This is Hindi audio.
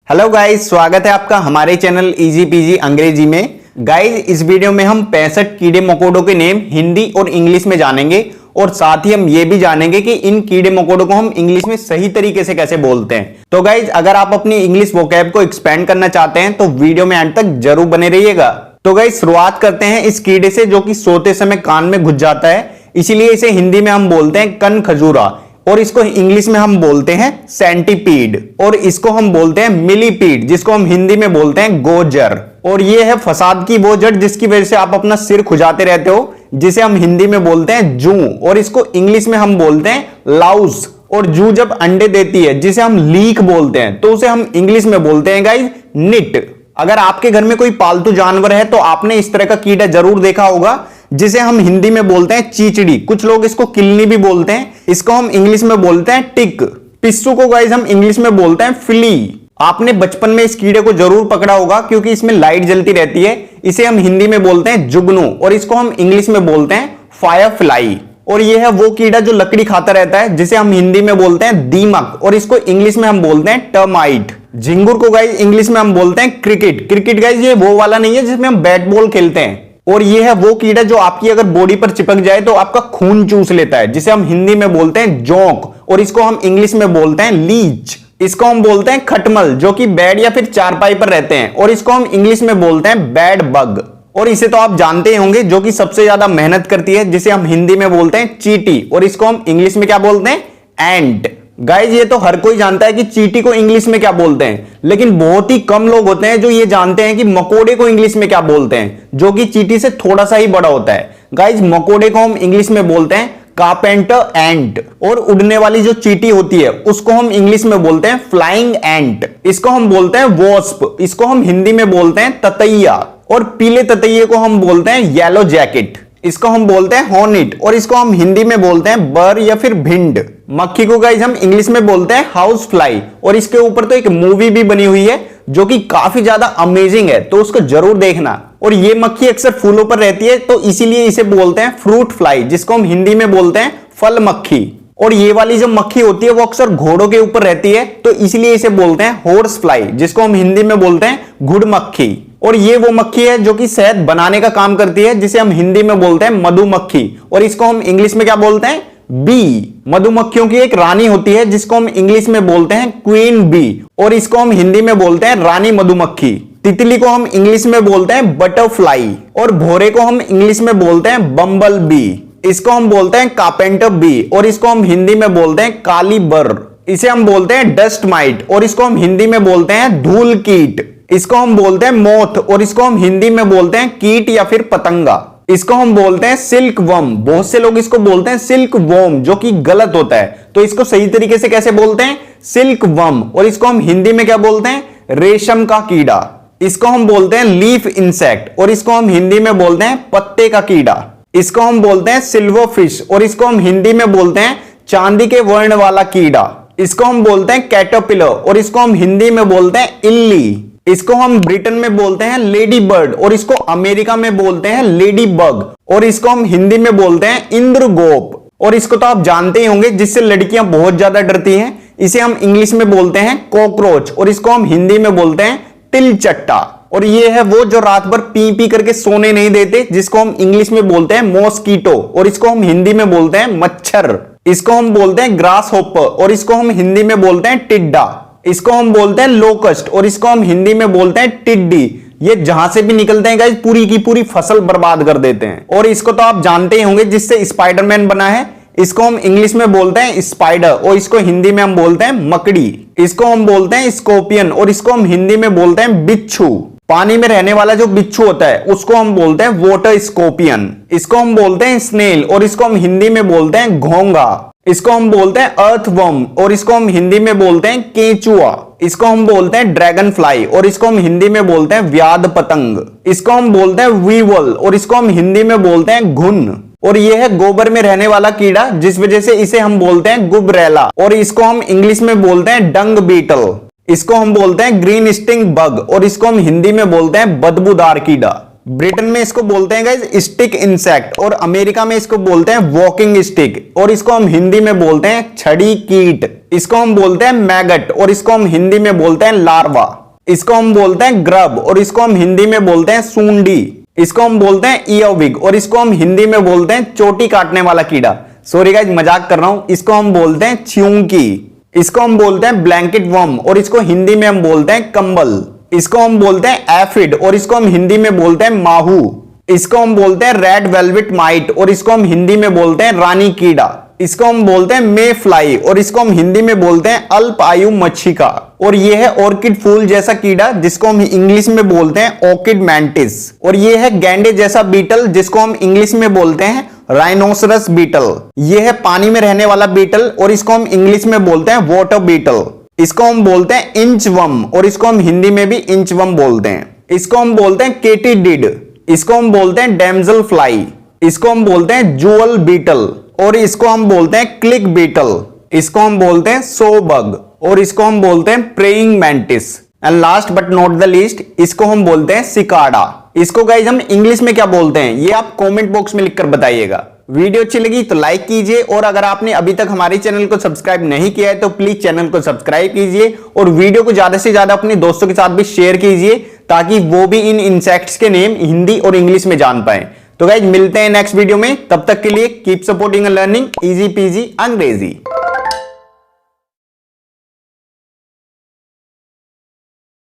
हेलो गाइस, स्वागत है आपका हमारे चैनल इजी पीजी अंग्रेजी में। गाइस, इस वीडियो में हम 65 कीड़े मकोड़ों के नेम हिंदी और इंग्लिश में जानेंगे और साथ ही हम ये भी जानेंगे कि इन कीड़े मकोड़ों को हम इंग्लिश में सही तरीके से कैसे बोलते हैं। तो गाइस, अगर आप अपनी इंग्लिश वोकैब को एक्सपेंड करना चाहते हैं तो वीडियो में अंत तक जरूर बने रहिएगा। तो गाइस, शुरुआत करते हैं इस कीड़े से जो कि सोते समय कान में घुस जाता है, इसीलिए इसे हिंदी में हम बोलते हैं कन खजूरा और इसको इंग्लिश में हम बोलते हैं सेंटीपीड और इसको हम बोलते हैं मिलीपीड जिसको हम हिंदी में बोलते हैं गोजर। और ये है फसाद की वो जड़ जिसकी वजह से आप अपना सिर खुजाते रहते हो, जिसे हम हिंदी में बोलते हैं जू और इसको इंग्लिश में हम बोलते हैं लाउस। और जू जब अंडे देती है जिसे हम लीक बोलते हैं तो उसे हम इंग्लिश में बोलते हैं गाइस निट। अगर आपके घर में कोई पालतू जानवर है तो आपने इस तरह का कीड़ा जरूर देखा होगा जिसे हम हिंदी में बोलते हैं चीचड़ी, कुछ लोग इसको किलनी भी बोलते हैं, इसको हम इंग्लिश में बोलते हैं टिक। पिस्सू को गाइस हम इंग्लिश में बोलते हैं फ्ली। आपने बचपन में इस कीड़े को जरूर पकड़ा होगा क्योंकि इसमें लाइट जलती रहती है, इसे हम हिंदी में बोलते हैं जुगनू और इसको हम इंग्लिश में बोलते हैं फायर फ्लाई। और यह है वो कीड़ा जो लकड़ी खाता रहता है जिसे हम हिंदी में बोलते हैं दीमक और इसको इंग्लिश में हम बोलते हैं टर्माइट। झिंगुर को गाइस इंग्लिश में हम बोलते हैं क्रिकेट। क्रिकेट गाइस ये वो वाला नहीं है जिसमें हम बैट बॉल खेलते हैं। और ये है वो कीड़ा जो आपकी अगर बॉडी पर चिपक जाए तो आपका खून चूस लेता है, जिसे हम हिंदी में बोलते हैं जोंक और इसको हम इंग्लिश में बोलते हैं लीच। इसको हम बोलते हैं खटमल जो कि बेड या फिर चारपाई पर रहते हैं और इसको हम इंग्लिश में बोलते हैं बेड बग। और इसे तो आप जानते ही होंगे जो कि सबसे ज्यादा मेहनत करती है, जिसे हम हिंदी में बोलते हैं चींटी और इसको हम इंग्लिश में क्या बोलते हैं एंट। गाइज, ये तो हर कोई जानता है कि चींटी को इंग्लिश में क्या बोलते हैं, लेकिन बहुत ही कम लोग होते हैं जो ये जानते हैं कि मकोड़े को इंग्लिश में क्या बोलते हैं, जो कि चींटी से थोड़ा सा ही बड़ा होता है। गाइज, मकोड़े को हम इंग्लिश में बोलते हैं कारपेंटर एंट और उड़ने वाली जो चींटी होती है उसको हम इंग्लिश में बोलते हैं फ्लाइंग एंट। इसको हम बोलते हैं वॉस्प, इसको हम हिंदी में बोलते हैं ततैया और पीले ततैये को हम बोलते हैं येलो जैकेट। इसको हम बोलते हैं हॉर्नेट और इसको हम हिंदी में बोलते हैं बर या फिर भिंड। मक्खी को गाइस हम इंग्लिश में बोलते हैं हाउस फ्लाई और इसके ऊपर तो एक मूवी भी बनी हुई है जो कि काफी ज्यादा अमेजिंग है, तो उसको जरूर देखना। और ये मक्खी अक्सर फूलों पर रहती है तो इसीलिए इसे बोलते हैं फ्रूट फ्लाई, जिसको हम हिंदी में बोलते हैं फल मक्खी। और ये वाली जो मक्खी होती है वो अक्सर घोड़ों के ऊपर रहती है तो इसलिए इसे बोलते हैं हॉर्स फ्लाई, जिसको हम हिंदी में बोलते हैं घुड़ मक्खी। और ये वो मक्खी है जो कि शहद बनाने का काम करती है, जिसे हम हिंदी में बोलते हैं मधुमक्खी और इसको हम इंग्लिश में क्या बोलते हैं बी। मधुमक्खियों की एक रानी होती है जिसको हम इंग्लिश में बोलते हैं क्वीन बी और इसको हम हिंदी में बोलते हैं रानी मधुमक्खी। तितली को हम इंग्लिश में बोलते हैं बटरफ्लाई और भौरे को हम इंग्लिश में बोलते हैं बम्बल बी। इसको हम बोलते हैं कारपेंटर बी और इसको हम हिंदी में बोलते हैं काली बर। इसे हम बोलते हैं डस्ट माइट और इसको हम हिंदी में बोलते हैं धूल कीट। इसको हम बोलते हैं मोथ और इसको हम हिंदी में बोलते हैं कीट या फिर पतंगा। इसको हम बोलते हैं सिल्क वर्म, बहुत से लोग इसको बोलते हैं सिल्क वॉर्म जो कि गलत होता है, तो इसको सही तरीके से कैसे बोलते हैं सिल्क वर्म और इसको हम हिंदी में क्या बोलते हैं रेशम का कीड़ा। इसको हम बोलते हैं लीफ इंसेक्ट और इसको हम हिंदी में बोलते हैं पत्ते का कीड़ा। इसको हम बोलते हैं सिल्वर फिश और इसको हम हिंदी में बोलते हैं चांदी के वर्ण वाला कीड़ा। इसको हम बोलते हैं कैटरपिलर और इसको हम हिंदी में बोलते हैं इल्ली। इसको हम ब्रिटेन में बोलते हैं लेडी बर्ड और इसको अमेरिका में बोलते हैं लेडी बग और इसको हम हिंदी में बोलते हैं इंद्रगोप। और इसको तो आप जानते ही होंगे जिससे लड़कियां बहुत ज्यादा डरती हैं, इसे हम इंग्लिश में बोलते हैं कॉकरोच और इसको हम हिंदी में बोलते हैं तिलचट्टा। और ये है वो जो रात भर पी पी करके सोने नहीं देते, जिसको हम इंग्लिश में बोलते हैं मॉस्कीटो और इसको हम हिंदी में बोलते हैं मच्छर। इसको हम बोलते हैं ग्रास होपर और इसको हम हिंदी में बोलते हैं टिड्डा। इसको हम बोलते हैं लोकस्ट और इसको हम हिंदी में बोलते हैं टिड्डी। ये जहां से भी निकलते हैं गाइस पूरी की पूरी फसल बर्बाद कर देते हैं। और इसको तो आप जानते ही होंगे जिससे स्पाइडरमैन बना है, इसको हम इंग्लिश में बोलते हैं स्पाइडर और इसको हिंदी में हम बोलते हैं मकड़ी। इसको हम बोलते हैं स्कॉर्पियन और इसको हम हिंदी में बोलते हैं बिच्छू। पानी में रहने वाला जो बिच्छू होता है उसको हम बोलते हैं वाटर स्कॉर्पियन। इसको हम बोलते हैं स्नेल और इसको हम हिंदी में बोलते हैं घोंगा। इसको हम बोलते हैं अर्थवर्म और इसको हम हिंदी में बोलते हैं केंचुआ। इसको हम बोलते हैं ड्रैगन फ्लाई और इसको हम हिंदी में बोलते हैं व्याध पतंग। इसको हम बोलते हैं वीवल और इसको हम हिंदी में बोलते हैं घुन। और यह है गोबर में रहने वाला कीड़ा, जिस वजह से इसे हम बोलते हैं गुबरैला और इसको हम इंग्लिश में बोलते हैं डंग बीटल। इसको हम बोलते हैं ग्रीन स्टिंग बग और इसको हम हिंदी में बोलते हैं बदबूदार कीड़ा। ब्रिटेन में इसको बोलते हैं गाइज स्टिक इंसेक्ट, और अमेरिका में इसको बोलते हैं वॉकिंग स्टिक, और इसको हम हिंदी में बोलते हैं छड़ी कीट। इसको हम बोलते हैं मैगट, और इसको हम हिंदी में बोलते हैं लार्वा। इसको हम बोलते हैं ग्रब, और इसको हम हिंदी में बोलते हैं सूंडी। इसको हम बोलते हैं ईयरविग, और इसको हम हिंदी में बोलते हैं चोटी काटने वाला कीड़ा। सॉरी गाइज, मजाक कर रहा हूं। इसको हम बोलते हैं च्यूंकी। इसको हम बोलते हैं ब्लैंकेट वर्म, और इसको हिंदी में हम बोलते हैं कंबल। इसको हम बोलते हैं एफिड, और इसको हम हिंदी में बोलते हैं माहू। इसको हम बोलते हैं रेड वेलवेट माइट, और इसको हम हिंदी में बोलते हैं रानी कीड़ा। इसको हम बोलते हैं मे फ्लाई, और इसको हम हिंदी में बोलते हैं अल्प आयु मच्छिका। और ये है ऑर्किड फूल जैसा कीड़ा, जिसको हम इंग्लिश में बोलते हैं ऑर्किड मैंटिस। और ये है गैंडे जैसा बीटल, जिसको हम इंग्लिश में बोलते हैं राइनोसरस बीटल। ये है पानी में रहने वाला बीटल, और इसको हम इंग्लिश में बोलते हैं वाटर बीटल। इसको हम बोलते हैं इंचवर्म, और इसको हम हिंदी में भी इंचवर्म बोलते हैं। इसको हम बोलते हैं केटीडिड। इसको हम बोलते हैं डैमजल फ्लाई। इसको हम बोलते हैं जूअल बीटल, और इसको हम बोलते हैं क्लिक बीटल। इसको हम बोलते हैं सोबग, और इसको हम बोलते हैं praying mantis. And last but not the least, इसको हम बोलते हैं सिकाडा। इसको गाइज हम इंग्लिश में क्या बोलते हैं, ये आप कमेंट बॉक्स में लिखकर बताइएगा। वीडियो अच्छी लगी तो लाइक कीजिए, और अगर आपने अभी तक हमारे चैनल को सब्सक्राइब नहीं किया है तो प्लीज चैनल को सब्सक्राइब कीजिए, और वीडियो को ज्यादा से ज्यादा अपने दोस्तों के साथ भी शेयर कीजिए, ताकि वो भी इन इंसेक्ट्स के नेम हिंदी और इंग्लिश में जान पाए। तो गाइज मिलते हैं नेक्स्ट वीडियो में, तब तक के लिए keep supporting and learning easy PG अंग्रेजी।